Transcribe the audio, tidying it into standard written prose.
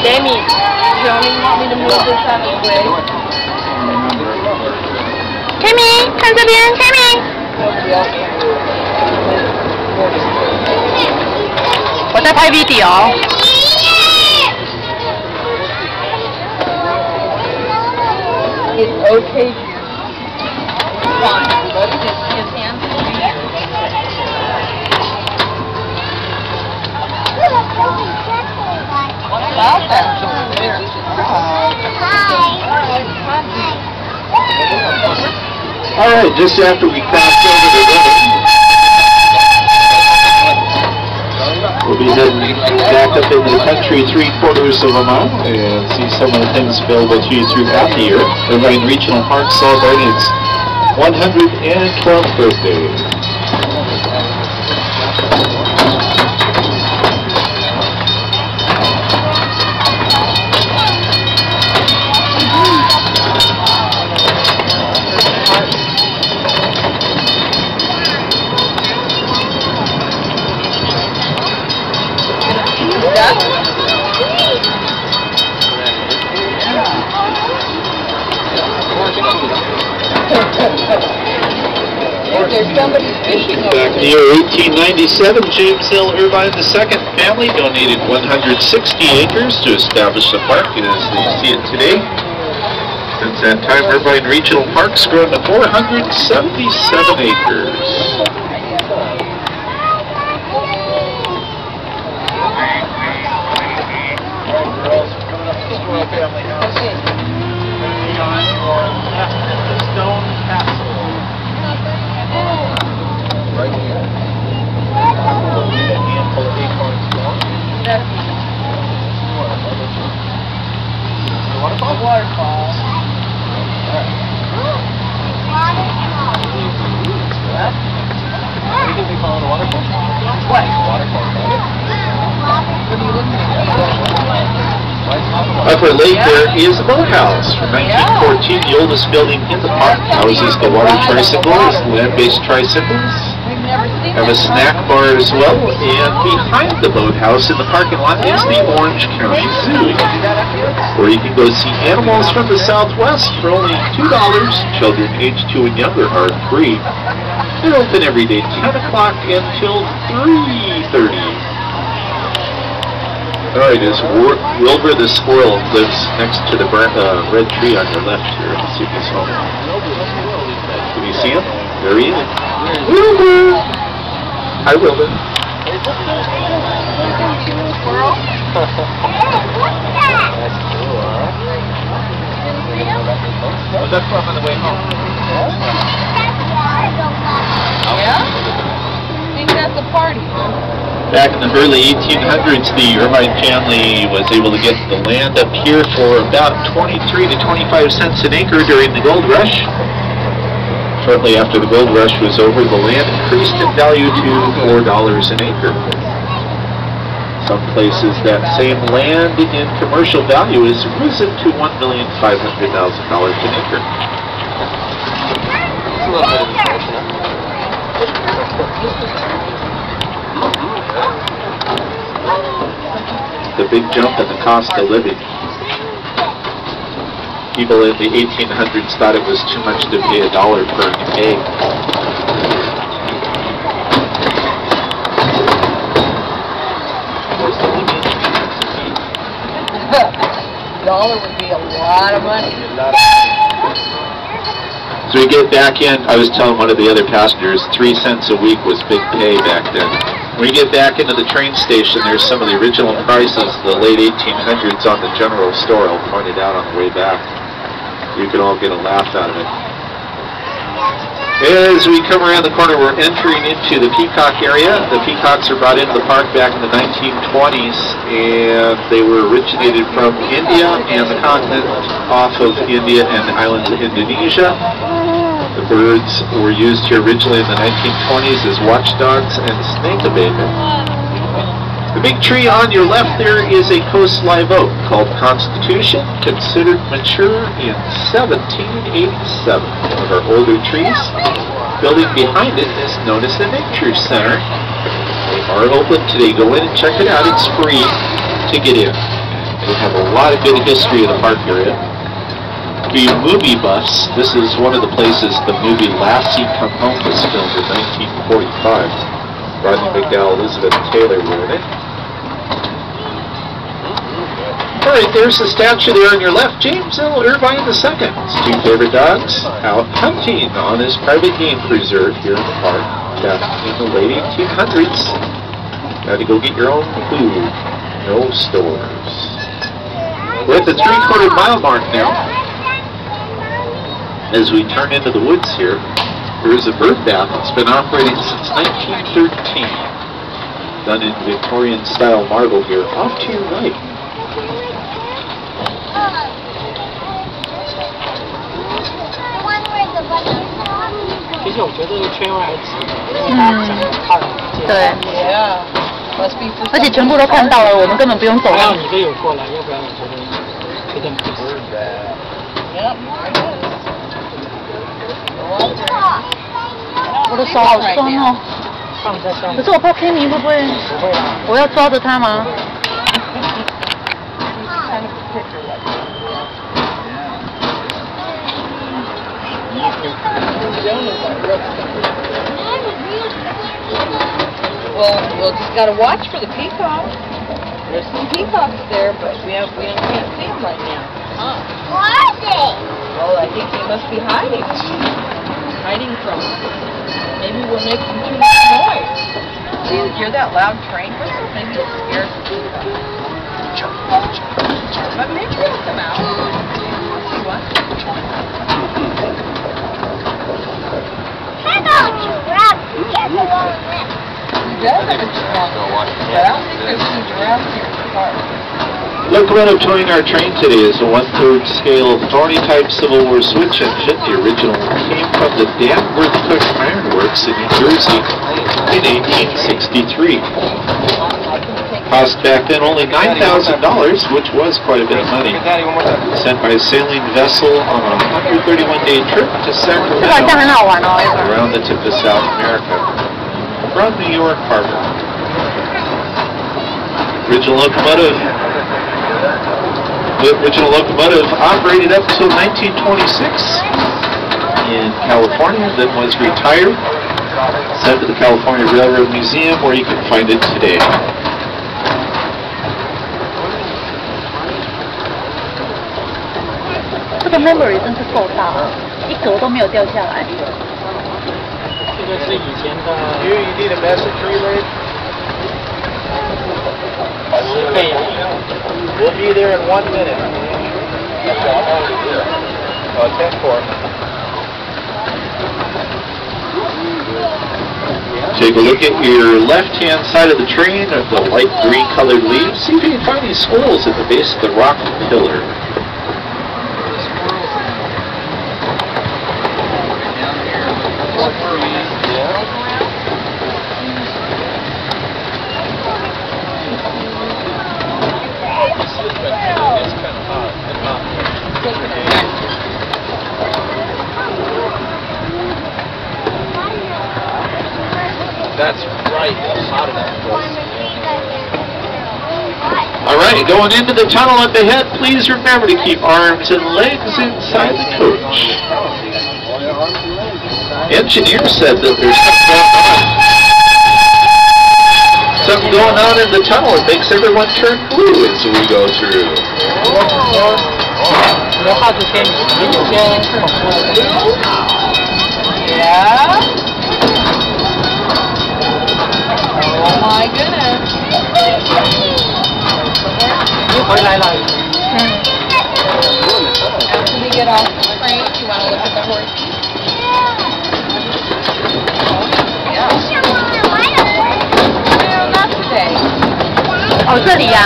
Jamie, you only want me to move this out of the way? Cami, come over here, Cami. What's up, IVT, y'all? It's okay. Fine. His hands. What about that? All right, just after we crossed over the river, we'll be heading back up into the country 3/4 of a mile and see some of the things available to you throughout the year. Irvine Regional Park celebrating its 112th birthday. Back in the year 1897, James Hill Irvine II family donated 160 acres to establish the park as they see it today. Since that time, Irvine Regional Park's grown to 477 acres. Waterfall. What do we call it, a waterfall? What? Waterfall. Upper Lake, there is a boathouse from 1914, the oldest building in the park. Houses the water tricycles, land-based tricycles. Have a snack bar as well, and behind the boathouse in the parking lot is the Orange County Zoo, where you can go see animals from the Southwest for only $2. Children aged 2 and younger are free. They're open every day 10 o'clock until 3:30. Alright, as Wilbur the squirrel lives next to the red tree on your left here. Let's see if he's home. Can you see him? There he is. Wilbur! Hi, Wilbur. Squirrel? Was that from on the way home? Yeah? I think that's a party. Back in the early 1800s, the Irvine family was able to get the land up here for about 23 to 25 cents an acre during the gold rush. Shortly after the gold rush was over, the land increased in value to $4 an acre. Some places that same land in commercial value has risen to $1,500,000 an acre. It's a little bit of inflation, The big jump in the cost of living. People in the 1800s thought it was too much to pay $1 per egg. $1 would be a lot of money. So we get back in, I was telling one of the other passengers, 3 cents a week was big pay back then. When we get back into the train station, there's some of the original prices, the late 1800s on the general store. I'll point it out on the way back. You can all get a laugh out of it. As we come around the corner, we're entering into the peacock area. The peacocks are brought into the park back in the 1920s, and they were originated from India and the continent off of India and the islands of Indonesia. The Birds were used here originally in the 1920s as watchdogs and snake abatement. The big tree on your left there is a coast live oak called Constitution, considered mature in 1787. One of our older trees. Building behind it is known as the Nature Center. They are open today. Go in and check it out. It's free to get in. They have a lot of good history of the park area. For you movie buffs, this is one of the places the movie Lassie Come Home was filmed in 1945. Rodney McDowell, Elizabeth Taylor were in it. Alright, there's the statue there on your left, James L. Irvine II. His two favorite dogs out hunting on his private game preserve here in the park back in the late 1800s. Got to go get your own food. No stores. We're at the 3/4 mile mark now. As we turn into the woods here, there is a bird bath that's been operating since 1913. Done in Victorian style marble here, off to your right.对，而且全部都看到了，我们根本不用走路。你这有过来，要不然我觉得有点不是。我的手好酸哦。可是我怕 Cami 会不会？我要抓着它吗？Well, we'll just gotta watch for the peacock. There's some peacocks there, but we can't see them right now. Huh? Where are they? Well, I think they must be hiding. Hiding from us. Maybe we're making too much noise. Do you hear that loud train whistle? Maybe it scares the peacocks. But maybe they'll come out. See what? I know giraffe. He has a long neck. He does have a strong one, but I don't think there's any giraffes here in the park. Locomotive towing our train today is a 1/3 scale Thorny type Civil War switch engine. The original came from the Danforth Cook Iron Works in New Jersey in 1863. Cost back then only $9,000, which was quite a bit of money. Sent by a sailing vessel on a 131-day trip to Sacramento around the tip of South America from New York Harbor. The original locomotive operated up until 1926 in California, then was retired, sent to the California Railroad Museum where you can find it today.这个 memory 真是够大，一格都没有掉下来。这个是以前的。You need a message relayed? 10倍啊！ We'll be there in 1 minute. 10-4. Take a look at your left-hand side of the train of the light green colored leaves. See if you can find these squirrels at the base of the rock pillar. That's right, hot enough. Alright, going into the tunnel up ahead, please remember to keep arms and legs inside the coach. Engineer said that there's something going on in the tunnel. It makes everyone turn blue as we go through. Yeah? Oh my goodness. After we get off the train, you want to look at the horse? Yeah. No, not today. 哦，这里呀。